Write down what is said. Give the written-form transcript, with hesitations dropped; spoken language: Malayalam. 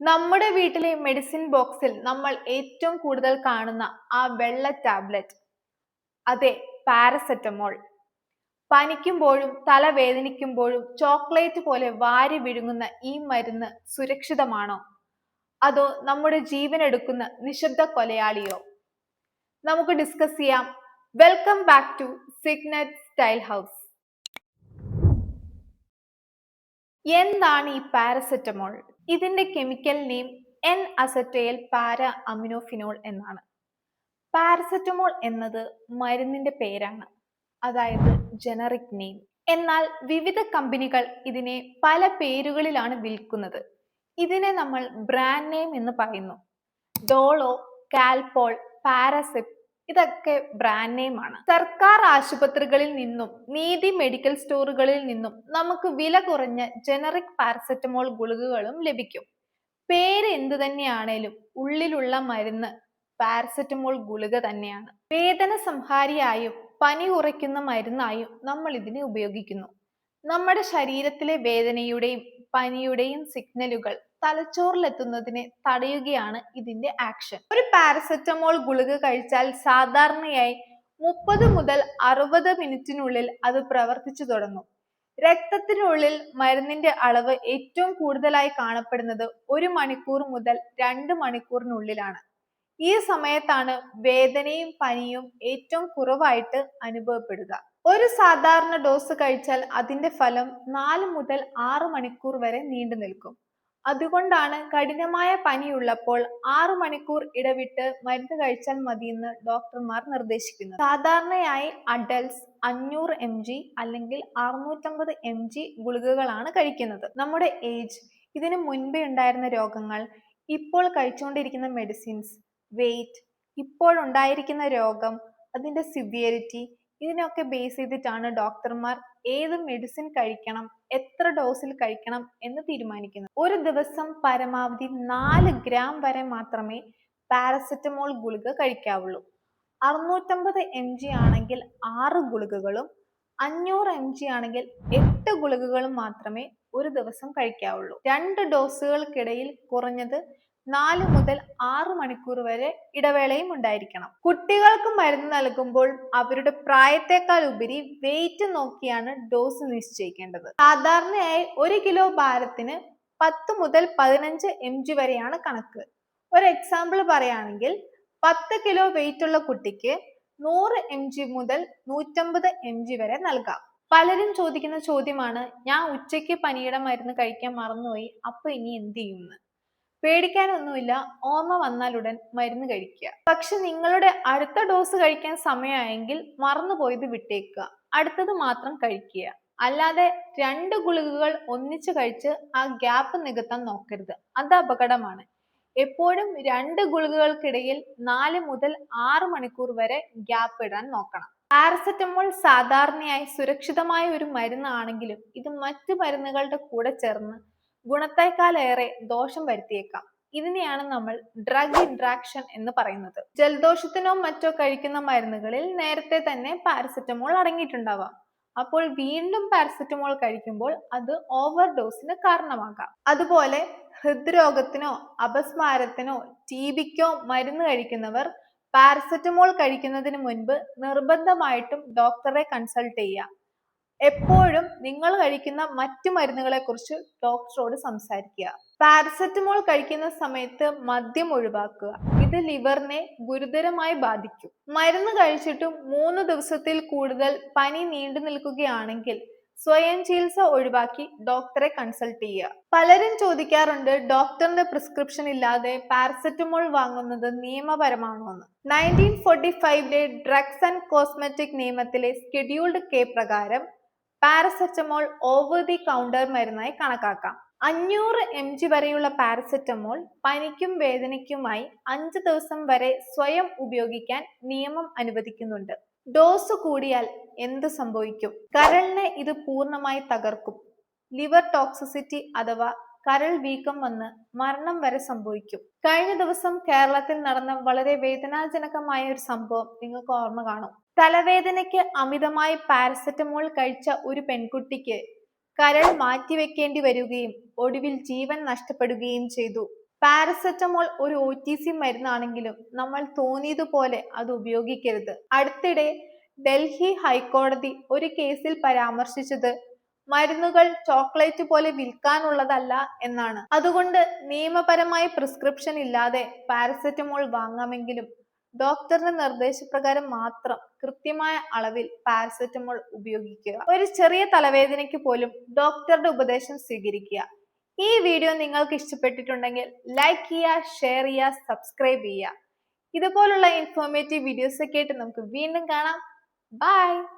നമ്മുടെ വീട്ടിലെ മെഡിസിൻ ബോക്സിൽ നമ്മൾ ഏറ്റവും കൂടുതൽ കാണുന്ന ആ വെള്ള ടാബ്ലറ്റ്, അതെ, പാരസെറ്റമോൾ. പനിക്കുമ്പോഴും തലവേദനിക്കുമ്പോഴും ചോക്ലേറ്റ് പോലെ വാരി വിഴുങ്ങുന്ന ഈ മരുന്ന് സുരക്ഷിതമാണോ, അതോ നമ്മുടെ ജീവൻ എടുക്കുന്ന നിശബ്ദ കൊലയാളിയോ? നമുക്ക് ഡിസ്കസ് ചെയ്യാം. Welcome back to Signet Style House. എന്താണ് ഈ പാരസെറ്റമോൾ? ഇതിന്റെ chemical name N acetyl para aminophenol എന്നാണ്. പാരസെറ്റമോൾ എന്നത് മരുന്നിന്റെ പേരാണ്, അതായത് ജനറിക് നെയിം. എന്നാൽ വിവിധ കമ്പനികൾ ഇതിനെ പല പേരുകളിലാണ് വിൽക്കുന്നത്. ഇതിനെ നമ്മൾ ബ്രാൻഡ് നെയിം എന്ന് പറയുന്നു. ഡോളോ, കാൽപോൾ, പാരസെപ് ഇതൊക്കെ ബ്രാൻഡ് നെയിം ആണ്. സർക്കാർ ആശുപത്രികളിൽ നിന്നും നീതി മെഡിക്കൽ സ്റ്റോറുകളിൽ നിന്നും നമുക്ക് വില കുറഞ്ഞ ജനറിക് പാരസെറ്റമോൾ ഗുളികകളും ലഭിക്കും. പേര് എന്തു തന്നെയാണേലും ഉള്ളിലുള്ള മരുന്ന് പാരസെറ്റമോൾ ഗുളിക തന്നെയാണ്. വേദന സംഹാരിയായും പനി കുറയ്ക്കുന്ന മരുന്നായും നമ്മൾ ഇതിനെ ഉപയോഗിക്കുന്നു. നമ്മുടെ ശരീരത്തിലെ വേദനയുടെയും പനിയുടെയും സിഗ്നലുകൾ തലച്ചോറിലെത്തുന്നതിനെ തടയുകയാണ് ഇതിന്റെ ആക്ഷൻ. ഒരു പാരസെറ്റമോൾ ഗുളിക കഴിച്ചാൽ സാധാരണയായി 30 മുതൽ 60 മിനിറ്റിനുള്ളിൽ അത് പ്രവർത്തിച്ചു തുടങ്ങും. രക്തത്തിനുള്ളിൽ മരുന്നിന്റെ അളവ് ഏറ്റവും കൂടുതലായി കാണപ്പെടുന്നത് 1 മണിക്കൂർ മുതൽ 2 മണിക്കൂറിനുള്ളിലാണ്. ഈ സമയത്താണ് വേദനയും പനിയും ഏറ്റവും കുറവായിട്ട് അനുഭവപ്പെടുക. ഒരു സാധാരണ ഡോസ് കഴിച്ചാൽ അതിന്റെ ഫലം 4 മുതൽ 6 മണിക്കൂർ വരെ നീണ്ടു നിൽക്കും. അതുകൊണ്ടാണ് കഠിനമായ പനിയുള്ളപ്പോൾ 6 മണിക്കൂർ ഇടവിട്ട് മരുന്ന് കഴിച്ചാൽ മതിയെന്ന് ഡോക്ടർമാർ നിർദ്ദേശിക്കുന്നത്. സാധാരണയായി അഡൽട്സ് 500 mg അല്ലെങ്കിൽ 650 mg ഗുളികകളാണ് കഴിക്കുന്നത്. നമ്മുടെ ഏജ്, ഇതിനു മുൻപേ ഉണ്ടായിരുന്ന രോഗങ്ങൾ, ഇപ്പോൾ കഴിച്ചുകൊണ്ടിരിക്കുന്ന മെഡിസിൻസ്, വെയിറ്റ്, ഇപ്പോഴുണ്ടായിരിക്കുന്ന രോഗം, അതിന്റെ സിവിയറിറ്റി, ഇതിനൊക്കെ ബേസ് ചെയ്തിട്ടാണ് ഡോക്ടർമാർ ഏത് മെഡിസിൻ കഴിക്കണം, എത്ര ഡോസിൽ കഴിക്കണം എന്ന് തീരുമാനിക്കുന്നത്. ഒരു ദിവസം പരമാവധി 4 ഗ്രാം വരെ മാത്രമേ പാരസെറ്റമോൾ ഗുളിക കഴിക്കാവുള്ളൂ. 650 mg ആണെങ്കിൽ 6 ഗുളികകളും 500 mg ആണെങ്കിൽ 8 ഗുളികകളും മാത്രമേ ഒരു ദിവസം കഴിക്കാവുള്ളൂ. 2 ഡോസുകൾക്കിടയിൽ കുറഞ്ഞത് 4 മുതൽ 6 മണിക്കൂർ വരെ ഇടവേളയും ഉണ്ടായിരിക്കണം. കുട്ടികൾക്ക് മരുന്ന് നൽകുമ്പോൾ അവരുടെ പ്രായത്തെക്കാൾ ഉപരി വെയിറ്റ് നോക്കിയാണ് ഡോസ് നിശ്ചയിക്കേണ്ടത്. സാധാരണയായി 1 കിലോ ഭാരത്തിന് 10 മുതൽ 15 mg വരെയാണ് കണക്ക്. ഒരു എക്സാമ്പിൾ പറയുകയാണെങ്കിൽ 10 കിലോ വെയിറ്റ് ഉള്ള കുട്ടിക്ക് 100 mg മുതൽ 150 mg വരെ നൽകാം. പലരും ചോദിക്കുന്ന ചോദ്യമാണ്, ഞാൻ ഉച്ചയ്ക്ക് പനിയുടെ മരുന്ന് കഴിക്കാൻ മറന്നുപോയി, അപ്പൊ ഇനി എന്ത് ചെയ്യുമെന്ന്. പേടിക്കാനൊന്നുമില്ല, ഓർമ്മ വന്നാലുടൻ മരുന്ന് കഴിക്കുക. പക്ഷെ നിങ്ങളുടെ അടുത്ത ഡോസ് കഴിക്കാൻ സമയമായെങ്കിൽ മറന്നുപോയത് വിട്ടേക്കുക, അടുത്തത് മാത്രം കഴിക്കുക. അല്ലാതെ 2 ഗുളികകൾ ഒന്നിച്ചു കഴിച്ച് ആ ഗ്യാപ്പ് നികത്താൻ നോക്കരുത്, അത് അപകടമാണ്. എപ്പോഴും 2 ഗുളികകൾക്കിടയിൽ 4 മുതൽ 6 മണിക്കൂർ വരെ ഗ്യാപ്പ് ഇടാൻ നോക്കണം. പാരസെറ്റമോൾ സാധാരണയായി സുരക്ഷിതമായ ഒരു മരുന്നാണെങ്കിലും ഇത് മറ്റു മരുന്നുകളുടെ കൂടെ ചേർന്ന് ഗുണത്തേക്കാളേറെ ദോഷം വരുത്തിയേക്കാം. ഇതിനെയാണ് നമ്മൾ ഡ്രഗ് ഇന്ററാക്ഷൻ എന്ന് പറയുന്നത്. ജലദോഷത്തിനോ മറ്റോ കഴിക്കുന്ന മരുന്നുകളിൽ നേരത്തെ തന്നെ പാരസെറ്റമോൾ അടങ്ങിയിട്ടുണ്ടാവാം. അപ്പോൾ വീണ്ടും പാരസെറ്റമോൾ കഴിക്കുമ്പോൾ അത് ഓവർ ഡോസിന് കാരണമാകാം. അതുപോലെ ഹൃദ്രോഗത്തിനോ അപസ്മാരത്തിനോ TBക്കോ മരുന്ന് കഴിക്കുന്നവർ പാരസെറ്റമോൾ കഴിക്കുന്നതിന് മുൻപ് നിർബന്ധമായിട്ടും ഡോക്ടറെ കൺസൾട്ട് ചെയ്യുക. എപ്പോഴും നിങ്ങൾ കഴിക്കുന്ന മറ്റു മരുന്നുകളെ കുറിച്ച് ഡോക്ടറോട് സംസാരിക്കുക. പാരസെറ്റമോൾ കഴിക്കുന്ന സമയത്ത് മദ്യം ഒഴിവാക്കുക, ഇത് ലിവറിനെ ഗുരുതരമായി ബാധിക്കും. മരുന്ന് കഴിച്ചിട്ടും 3 ദിവസത്തിൽ കൂടുതൽ പനി നീണ്ടു നിൽക്കുകയാണെങ്കിൽ സ്വയം ചികിത്സ ഒഴിവാക്കി ഡോക്ടറെ കൺസൾട്ട് ചെയ്യുക. പലരും ചോദിക്കാറുണ്ട്, ഡോക്ടറിന്റെ പ്രിസ്ക്രിപ്ഷൻ ഇല്ലാതെ പാരസെറ്റമോൾ വാങ്ങുന്നത് നിയമപരമാണോ എന്ന്. 1945 ഡ്രഗ്സ് ആൻഡ് കോസ്മെറ്റിക് നിയമത്തിലെ സ്കെഡ്യൂൾഡ് K പ്രകാരം പാരസെറ്റമോൾ ഓവർ ദി കൗണ്ടർ മരുന്നായി കണക്കാക്കാം. 500 mg വരെയുള്ള പാരസെറ്റമോൾ പനിക്കും വേദനയ്ക്കുമായി 5 ദിവസം വരെ സ്വയം ഉപയോഗിക്കാൻ നിയമം അനുവദിക്കുന്നുണ്ട്. ഡോസ് കൂടിയാൽ എന്ത് സംഭവിക്കും? കരളിനെ ഇത് പൂർണ്ണമായി തകർക്കും. ലിവർ ടോക്സിസിറ്റി അഥവാ കരൾ വീക്കം വന്ന് മരണം വരെ സംഭവിക്കും. കഴിഞ്ഞ ദിവസം കേരളത്തിൽ നടന്ന വളരെ വേദനാജനകമായ ഒരു സംഭവം നിങ്ങൾക്ക് ഓർമ്മ കാണും. തലവേദനയ്ക്ക് അമിതമായി പാരസെറ്റമോൾ കഴിച്ച ഒരു പെൺകുട്ടിക്ക് കരൾ മാറ്റിവെക്കേണ്ടി വരികയും ഒടുവിൽ ജീവൻ നഷ്ടപ്പെടുകയും ചെയ്തു. പാരസെറ്റമോൾ ഒരു OTC മരുന്നാണെങ്കിലും നമ്മൾ തോന്നിയതുപോലെ അത് ഉപയോഗിക്കരുത്. അടുത്തിടെ ഡൽഹി ഹൈക്കോടതി ഒരു കേസിൽ പരാമർശിച്ചത് മരുന്നുകൾ ചോക്ലേറ്റ് പോലെ വിൽക്കാനുള്ളതല്ല എന്നാണ്. അതുകൊണ്ട് നിയമപരമായി പ്രിസ്ക്രിപ്ഷൻ ഇല്ലാതെ പാരസെറ്റമോൾ വാങ്ങാമെങ്കിലും ഡോക്ടറുടെ നിർദ്ദേശപ്രകാരം മാത്രം കൃത്യമായ അളവിൽ പാരസെറ്റമോൾ ഉപയോഗിക്കുക. ഒരു ചെറിയ തലവേദനയ്ക്ക് പോലും ഡോക്ടറുടെ ഉപദേശം സ്വീകരിക്കുക. ഈ വീഡിയോ നിങ്ങൾക്ക് ഇഷ്ടപ്പെട്ടിട്ടുണ്ടെങ്കിൽ ലൈക്ക് ചെയ്യുക, ഷെയർ ചെയ്യുക, സബ്സ്ക്രൈബ് ചെയ്യുക. ഇതുപോലുള്ള ഇൻഫോർമേറ്റീവ് വീഡിയോസ് ഒക്കെ ആയിട്ട് നമുക്ക് വീണ്ടും കാണാം. ബൈ.